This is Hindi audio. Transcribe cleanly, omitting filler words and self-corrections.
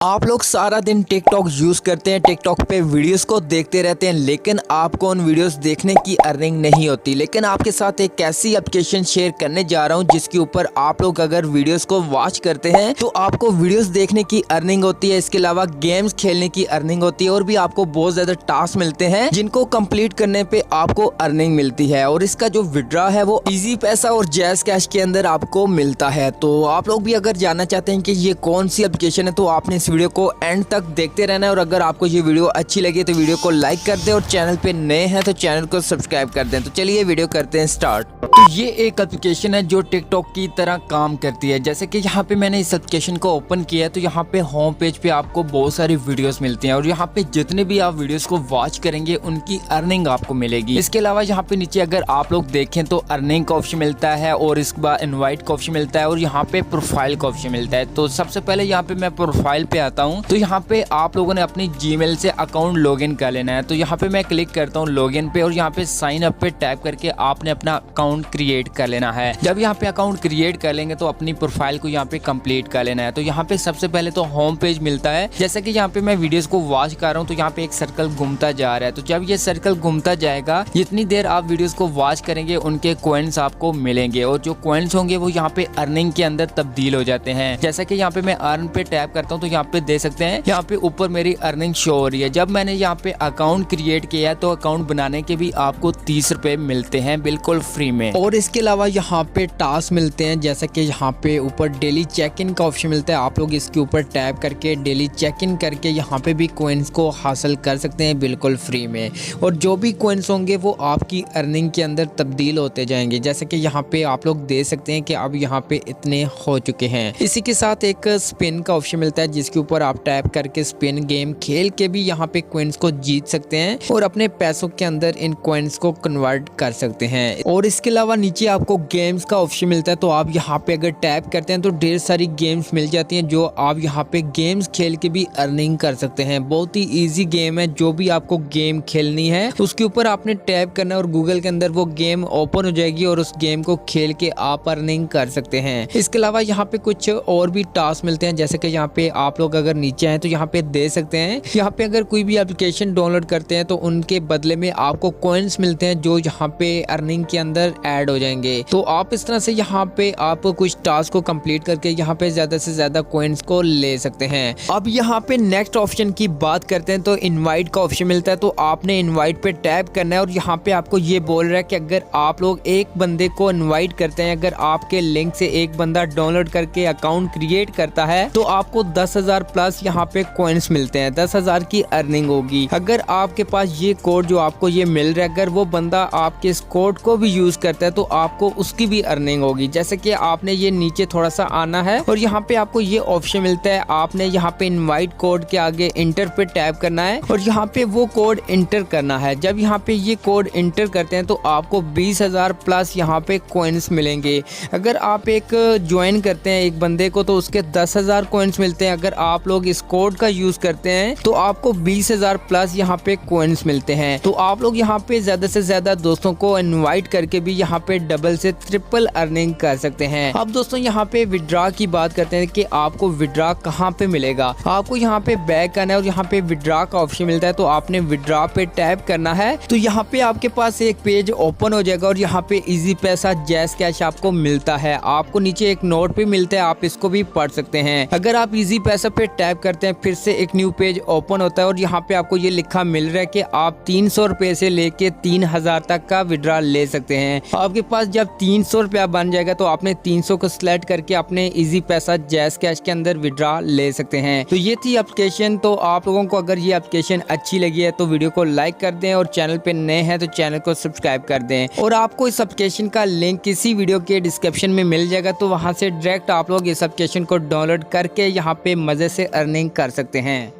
आप लोग सारा दिन टिकटॉक यूज़ करते हैं, टिकटॉक पे वीडियोस को देखते रहते हैं, लेकिन आपको उन वीडियोस देखने की अर्निंग नहीं होती। लेकिन आपके साथ एक ऐसी एप्लीकेशन शेयर करने जा रहा हूं जिसके ऊपर आप लोग अगर वीडियोस को वॉच करते हैं तो आपको वीडियोस देखने की अर्निंग होती है। इसके अलावा गेम्स खेलने की अर्निंग होती है और भी आपको बहुत ज़्यादा टास्क मिलते हैं जिनको कम्प्लीट करने पर आपको अर्निंग मिलती है। और इसका जो विड्रॉ है वो ईजी पैसा और जैज़ कैश के अंदर आपको मिलता है। तो आप लोग भी अगर जानना चाहते हैं कि ये कौन सी एप्लीकेशन है तो आपने वीडियो को एंड तक देखते रहना है। और अगर आपको ये वीडियो अच्छी लगी तो वीडियो को लाइक कर दें और चैनल पे नए हैं तो चैनल को सब्सक्राइब कर दें। तो चलिए वीडियो करते हैं स्टार्ट। तो ये एक एप्लीकेशन है जो टिकटॉक की तरह काम करती है। जैसे कि यहाँ पे मैंने इस एप्लीकेशन को ओपन किया है तो यहाँ पे होम पेज पे आपको बहुत सारी वीडियोस मिलती हैं और यहाँ पे जितने भी आप वीडियोस को वॉच करेंगे उनकी अर्निंग आपको मिलेगी। इसके अलावा यहाँ पे नीचे अगर आप लोग देखें तो अर्निंग का ऑप्शन मिलता है और इसके बाद इनवाइट का ऑप्शन मिलता है और यहाँ पे प्रोफाइल का ऑप्शन मिलता है। तो सबसे पहले यहाँ पे मैं प्रोफाइल पे आता हूँ तो यहाँ पे आप लोगों ने अपनी जीमेल से अकाउंट लॉगिन कर लेना है। तो यहाँ पे मैं क्लिक करता हूँ लॉगिन पे और यहाँ पे साइन अप पे टैप करके आपने अपना अकाउंट क्रिएट कर लेना है। जब यहाँ पे अकाउंट क्रिएट कर लेंगे तो अपनी प्रोफाइल को यहाँ पे कंप्लीट कर लेना है। तो यहाँ पे सबसे पहले तो होम पेज मिलता है। जैसे कि यहाँ पे मैं वीडियोस को वॉच कर रहा हूँ तो यहाँ पे एक सर्कल घूमता जा रहा है। तो जब ये सर्कल घूमता जाएगा जितनी देर आप वीडियोस को वॉच करेंगे उनके कॉइन्स आपको मिलेंगे और जो कॉइन्स होंगे वो यहाँ पे अर्निंग के अंदर तब्दील हो जाते हैं। जैसा कि यहाँ पे मैं अर्न पे टैप करता हूँ तो यहाँ पे देख सकते हैं यहाँ पे ऊपर मेरी अर्निंग शो हो रही है। जब मैंने यहाँ पे अकाउंट क्रिएट किया तो अकाउंट बनाने के भी आपको 30 रुपए मिलते हैं बिल्कुल फ्री में। और इसके अलावा यहाँ पे टास्क मिलते हैं। जैसा कि यहाँ पे ऊपर डेली चेक इन का ऑप्शन मिलता है। आप लोग इसके ऊपर टैप करके डेली चेक इन करके यहाँ पे भी कॉइन्स को हासिल कर सकते हैं बिल्कुल फ्री में। और जो भी कॉइन्स होंगे वो आपकी अर्निंग के अंदर तब्दील होते जाएंगे। जैसे कि यहाँ पे आप लोग देख सकते हैं कि अब यहाँ पे इतने हो चुके हैं। इसी के साथ एक स्पिन का ऑप्शन मिलता है जिसके ऊपर आप टैप करके स्पिन गेम खेल के भी यहाँ पे कॉइन्स को जीत सकते हैं और अपने पैसों के अंदर इन कॉइन्स को कन्वर्ट कर सकते हैं। और इसके अलावा नीचे आपको गेम्स का ऑप्शन मिलता है। तो आप यहाँ पे अगर टैप करते हैं तो ढेर सारी गेम्स मिल जाती हैं जो आप यहाँ पे गेम्स खेल के भी अर्निंग कर सकते हैं। बहुत ही इजी गेम है। जो भी आपको गेम खेलनी है उसके ऊपर आपने टैप करना है और गूगल के अंदर वो गेम ओपन हो जाएगी और उस गेम को खेल के आप अर्निंग कर सकते हैं। इसके अलावा यहाँ पे कुछ और भी टास्क मिलते हैं। जैसे कि यहाँ पे आप लोग अगर नीचे आए तो यहाँ पे दे सकते हैं यहाँ पे अगर कोई भी एप्लीकेशन डाउनलोड करते हैं तो उनके बदले में आपको कॉइन्स मिलते हैं जो यहाँ पे अर्निंग के अंदर ऐड हो जाएंगे। तो आप इस तरह से यहाँ पे आप कुछ टास्क को कंप्लीट करके यहाँ पे ज्यादा से ज्यादा कॉइन्स को ले सकते हैं। अब यहाँ पे नेक्स्ट ऑप्शन की बात करते हैं तो इनवाइट का ऑप्शन मिलता है। तो आपने इनवाइट पे टैप करना है और यहाँ पे आपको ये बोल रहा है कि अगर आप लोग एक बंदे को इनवाइट करते हैं, अगर आपके लिंक से एक बंदा डाउनलोड करके अकाउंट क्रिएट करता है तो आपको 10,000 प्लस यहाँ पे कॉइन्स मिलते हैं। 10,000 की अर्निंग होगी। अगर आपके पास ये कोड जो आपको ये मिल रहा है अगर वो बंदा आपके इस कोड को भी यूज करता है तो आपको उसकी भी अर्निंग होगी। जैसे कि आपने ये नीचे थोड़ा सा आना है और यहाँ पे आपको ये ऑप्शन मिलता है। आपने यहाँ पे इनवाइट कोड के आगे इंटर पे टैप करना है और यहाँ पे वो कोड इंटर करना है। जब यहाँ पे ये कोड इंटर करते हैं तो आपको 20,000 प्लस यहाँ पे कॉइन्स मिलेंगे। अगर आप एक ज्वाइन करते हैं एक बंदे को तो उसके 10,000 कॉइन्स मिलते हैं। अगर आप लोग इस कोड का यूज करते हैं तो आपको 20,000 प्लस यहाँ पे कॉइन्स मिलते हैं। तो आप लोग यहाँ पे ज्यादा से ज्यादा दोस्तों को इनवाइट करके भी यहाँ पे डबल से ट्रिपल अर्निंग कर सकते हैं। अब दोस्तों यहाँ पे विड्रॉ की बात करते हैं कि आपको विड्रॉ कहाँ पे मिलेगा। आपको यहाँ पे बैक करना है और यहाँ पे विड्रॉ का ऑप्शन मिलता है। तो आपने विड्रॉ पे टैप करना है तो यहाँ पे आपके पास एक पेज ओपन हो जाएगा और यहाँ पे इजी पैसा जैज़ कैश आपको मिलता है। आपको नीचे एक नोट भी मिलता है, आप इसको भी पढ़ सकते हैं। अगर आप इजी पैसा पे टैप करते हैं फिर से एक न्यू पेज ओपन होता है और यहाँ पे आपको ये लिखा मिल रहा है कि आप 300 रुपए से लेके 3,000 तक का विड्रॉ ले सकते हैं। आपके पास जब 300 रुपया बन जाएगा तो आपने 300 को सिलेक्ट करके अपने इजी पैसा जैज़ कैश के अंदर विड्रॉ ले सकते हैं। तो ये थी एप्लीकेशन। तो आप लोगों को अगर ये एप्लीकेशन अच्छी लगी है तो वीडियो को लाइक कर दें और चैनल पे नए हैं तो चैनल को सब्सक्राइब कर दें। और आपको इस एप्लीकेशन का लिंक किसी वीडियो के डिस्क्रिप्शन में मिल जाएगा तो वहां से डायरेक्ट आप लोग इस एप्लीकेशन को डाउनलोड करके यहाँ पे मजे से अर्निंग कर सकते हैं।